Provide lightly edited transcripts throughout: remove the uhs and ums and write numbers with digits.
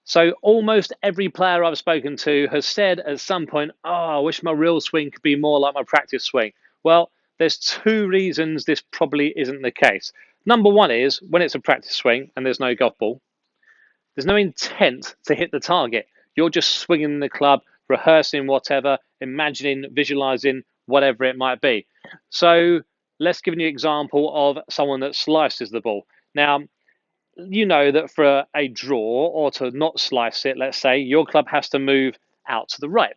So almost every player I've spoken to has said at some point, "Oh, I wish my real swing could be more like my practice swing." Well, there's two reasons this probably isn't the case. Number one is when it's a practice swing and there's no golf ball, there's no intent to hit the target. You're just swinging the club, rehearsing whatever, imagining, visualizing, whatever it might be. So let's give you an example of someone that slices the ball. Now, you know that for a draw or to not slice it, let's say, your club has to move out to the right.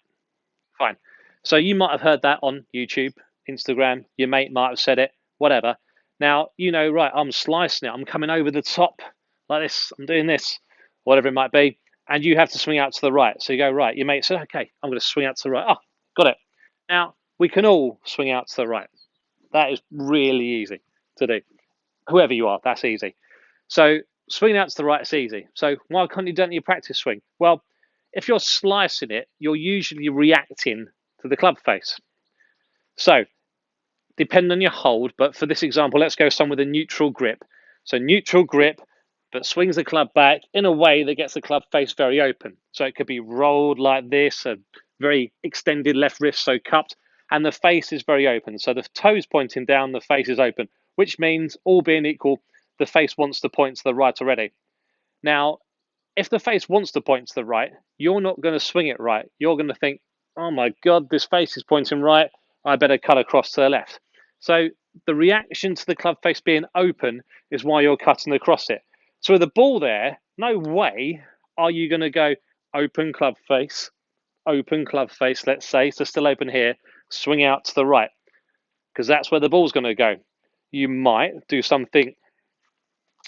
Fine. So you might have heard that on YouTube, Instagram, your mate might have said it, whatever. Now, you know, right, I'm slicing it, I'm coming over the top like this, I'm doing this, whatever it might be, and you have to swing out to the right. So you go, right, your mate said, okay, I'm going to swing out to the right. Oh, got it. Now, we can all swing out to the right. That is really easy to do. Whoever you are, that's easy. So swinging out to the right is easy. So why can't you do it in your practice swing? Well, if you're slicing it, you're usually reacting to the club face. So depending on your hold, but for this example, let's go some with a neutral grip. So neutral grip, but swings the club back in a way that gets the club face very open. So it could be rolled like this, a very extended left wrist, so cupped, and the face is very open. So the toes pointing down, the face is open, which means all being equal, the face wants to point to the right already. Now, if the face wants to point to the right, you're not going to swing it right. You're going to think, oh my God, this face is pointing right. I better cut across to the left. So the reaction to the club face being open is why you're cutting across it. So with the ball there, no way are you going to go open club face, let's say, so still open here, swing out to the right, because that's where the ball's going to go. You might do something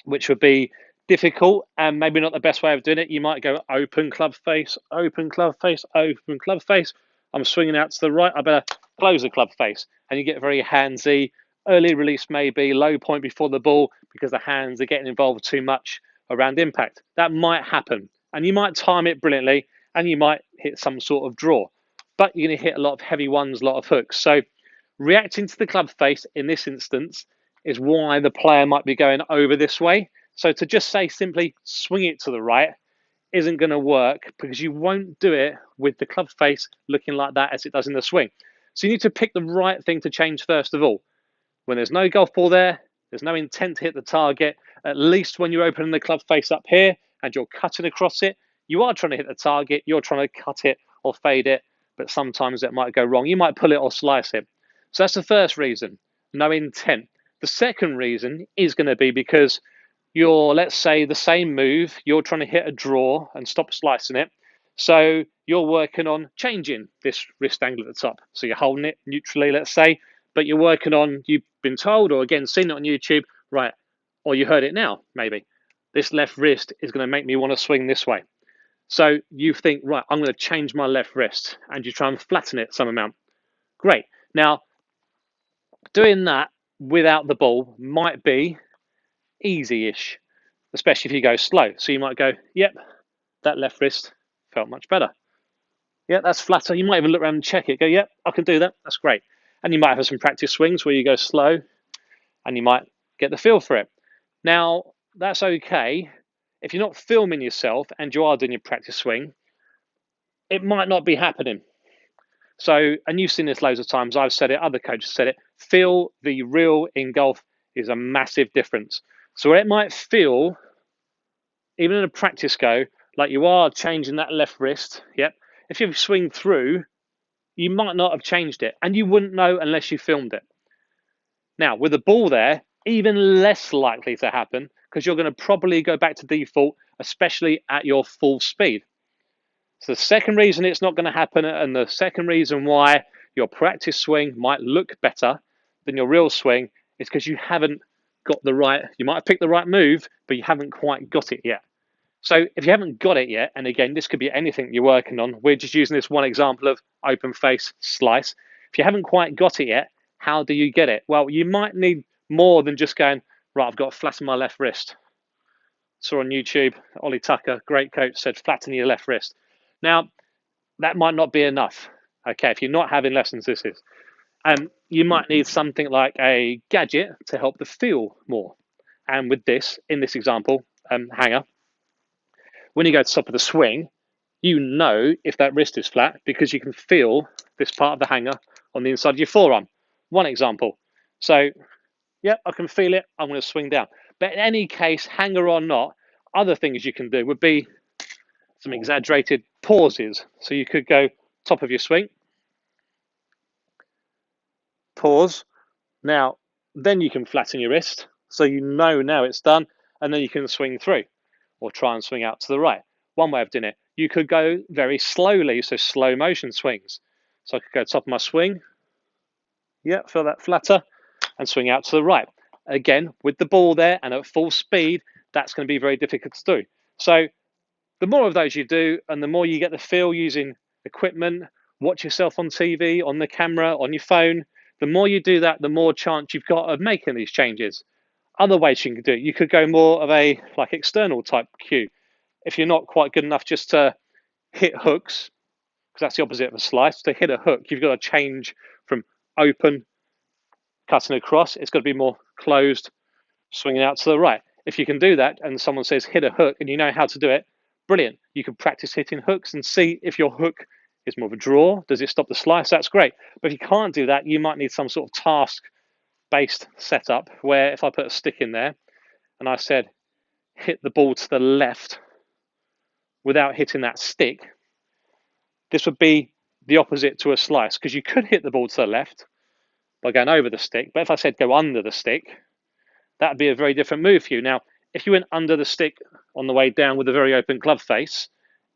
which would be difficult and maybe not the best way of doing it. You might go open club face, open club face, open club face. I'm swinging out to the right. I better close the club face. And you get very handsy, early release maybe, low point before the ball because the hands are getting involved too much around impact. That might happen. And you might time it brilliantly and you might hit some sort of draw. But you're going to hit a lot of heavy ones, a lot of hooks. So reacting to the club face in this instance is why the player might be going over this way. So to just say simply swing it to the right isn't going to work because you won't do it with the club face looking like that as it does in the swing. So you need to pick the right thing to change first of all. When there's no golf ball there, there's no intent to hit the target, at least when you're opening the club face up here and you're cutting across it, you are trying to hit the target, you're trying to cut it or fade it, but sometimes it might go wrong. You might pull it or slice it. So that's the first reason, no intent. The second reason is going to be because you're, let's say, the same move, you're trying to hit a draw and stop slicing it. So you're working on changing this wrist angle at the top. So you're holding it neutrally, let's say, but you're working on, you've been told or again seen it on YouTube, right, or you heard it now, maybe. This left wrist is going to make me want to swing this way. So you think, right, I'm going to change my left wrist and you try and flatten it some amount. Great. Now, doing that without the ball might be easy-ish, especially if you go slow. So you might go, yep, that left wrist felt much better. Yeah, that's flatter. You might even look around and check it. Go, yep, I can do that. That's great. And you might have some practice swings where you go slow and you might get the feel for it. Now, that's okay. If you're not filming yourself and you are doing your practice swing, it might not be happening. So, and you've seen this loads of times. I've said it, other coaches said it. Feel the real in golf is a massive difference. So where it might feel, even in a practice go, like you are changing that left wrist, yep. If you swing through, you might not have changed it, and you wouldn't know unless you filmed it. Now, with the ball there, even less likely to happen because you're going to probably go back to default, especially at your full speed. So the second reason it's not going to happen, and the second reason why your practice swing might look better than your real swing is because you haven't got the right, you might have picked the right move, but you haven't quite got it yet. So if you haven't got it yet, and again, this could be anything you're working on, we're just using this one example of open face slice. If you haven't quite got it yet, how do you get it? Well, you might need more than just going, right, I've got to flatten my left wrist. Saw on YouTube, Ollie Tucker, great coach, said flatten your left wrist. Now, that might not be enough. Okay, if you're not having lessons, this is. You might need something like a gadget to help the feel more. And with this, in this example, hanger, When you go to the top of the swing, you know if that wrist is flat because you can feel this part of the hanger on the inside of your forearm. One example. So, yeah, I can feel it. I'm going to swing down. But in any case, hanger or not, other things you can do would be some exaggerated pauses. So you could go top of your swing, pause. Now, then you can flatten your wrist. So you know now it's done. And then you can swing through or try and swing out to the right. One way of doing it. You could go very slowly, so slow motion swings. So I could go top of my swing. Yeah, feel that flatter and swing out to the right. Again, with the ball there and at full speed, that's going to be very difficult to do. So the more of those you do and the more you get the feel using equipment, watch yourself on TV, on the camera, on your phone, the more you do that, the more chance you've got of making these changes. Other ways you can do it, you could go more of a like external type cue. If you're not quite good enough just to hit hooks, because that's the opposite of a slice, to hit a hook, you've got to change from open, cutting across, it's got to be more closed, swinging out to the right. If you can do that and someone says hit a hook and you know how to do it, brilliant. You can practice hitting hooks and see if your hook is more of a draw. Does it stop the slice? That's great. But if you can't do that, you might need some sort of task based setup where if I put a stick in there and I said hit the ball to the left without hitting that stick, this would be the opposite to a slice because you could hit the ball to the left by going over the stick. But if I said go under the stick, that'd be a very different move for you. Now, if you went under the stick on the way down with a very open club face,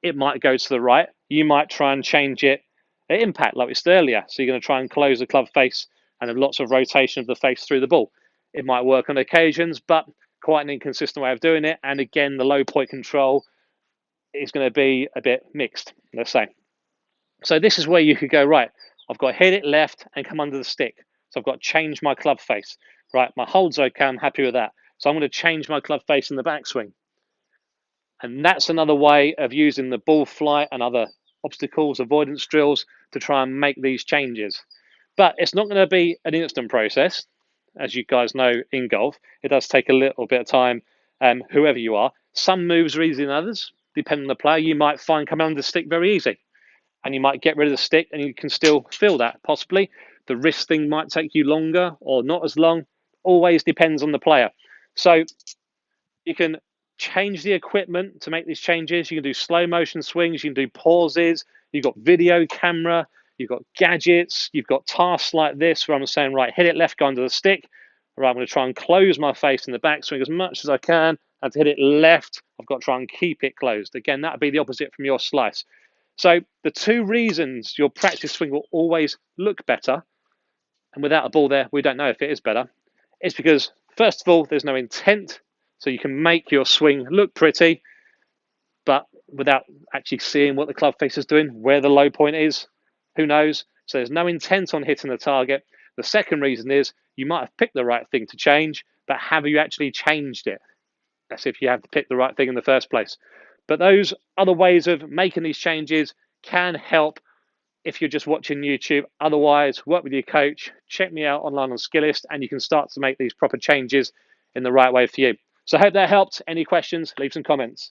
it might go to the right. You might try and change it at impact, like we said earlier. So you're going to try and close the club face and have lots of rotation of the face through the ball. It might work on occasions, but quite an inconsistent way of doing it. And again, the low point control is going to be a bit mixed, let's say. So this is where you could go, right, I've got to hit it left and come under the stick. So I've got to change my club face. Right, my hold's okay, I'm happy with that. So I'm going to change my club face in the backswing. And that's another way of using the ball flight and other obstacles, avoidance drills to try and make these changes. But it's not going to be an instant process. As you guys know in golf, it does take a little bit of time, whoever you are. Some moves are easier than others, depending on the player. You might find coming under the stick very easy. And you might get rid of the stick and you can still feel that, possibly. The wrist thing might take you longer or not as long. Always depends on the player. So you can change the equipment to make these changes. You can do slow motion swings, you can do pauses, you've got video camera, you've got gadgets, you've got tasks like this where I'm saying, right, hit it left, go under the stick. Right, I'm going to try and close my face in the backswing as much as I can. And to hit it left, I've got to try and keep it closed. Again, that would be the opposite from your slice. So the two reasons your practice swing will always look better, and without a ball there, we don't know if it is better, is because, first of all, there's no intent. So you can make your swing look pretty, but without actually seeing what the club face is doing, where the low point is, who knows? So there's no intent on hitting the target. The second reason is you might have picked the right thing to change, but have you actually changed it? That's if you have to pick the right thing in the first place. But those other ways of making these changes can help if you're just watching YouTube. Otherwise, work with your coach, check me out online on Skillist, and you can start to make these proper changes in the right way for you. So I hope that helped. Any questions, leave some comments.